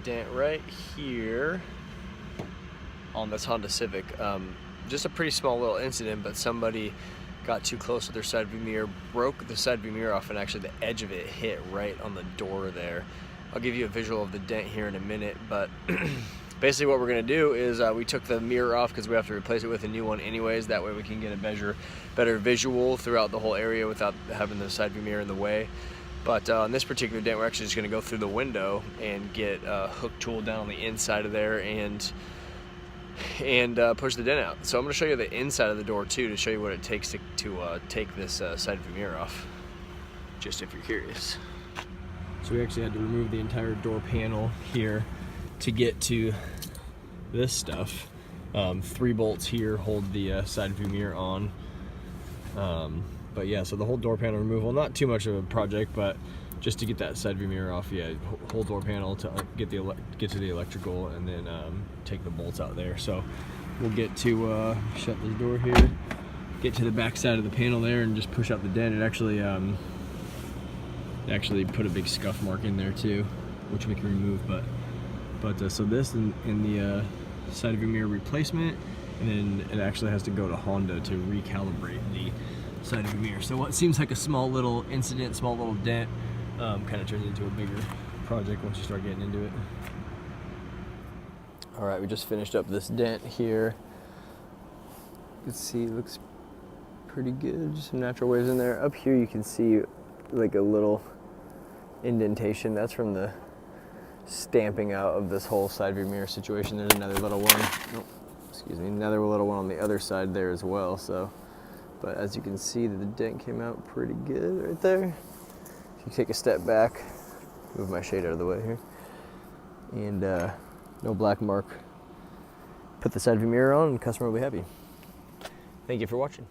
dent right here on this Honda Civic. Just a pretty small little incident, but somebody got too close with their side view mirror, broke the side view mirror off, and actually the edge of it hit right on the door there. I'll give you a visual of the dent here in a minute, but basically what we're gonna do is we took the mirror off because we have to replace it with a new one anyways. That way we can get a better visual throughout the whole area without having the side view mirror in the way. But on this particular dent, we're actually just gonna go through the window and get a hook tool down on the inside of there and push the dent out. So I'm gonna show you the inside of the door too, to show you what it takes to take this side view mirror off, just if you're curious. So we actually had to remove the entire door panel here to get to this stuff. 3 bolts here hold the side view mirror on. But yeah, so the whole door panel removal, not too much of a project, but just to get that side view mirror off, yeah, whole door panel to get to the electrical, and then take the bolts out there. So we'll get to shut this door here, get to the back side of the panel there, and just push out the dent. It actually put a big scuff mark in there too, which we can remove. But so this and the side view mirror replacement, and then it actually has to go to Honda to recalibrate the side view mirror. So what seems like a small little incident, small little dent, kind of turns into a bigger project once you start getting into it. All right, we just finished up this dent here. You can see it looks pretty good, just some natural waves in there. Up here you can see like a little indentation. That's from the stamping out of this whole side view mirror situation. There's another little one, oh, excuse me, another little one on the other side there as well. So, but as you can see, the dent came out pretty good right there. If you take a step back, move my shade out of the way here, and no black mark. Put the side view mirror on and the customer will be happy. Thank you for watching.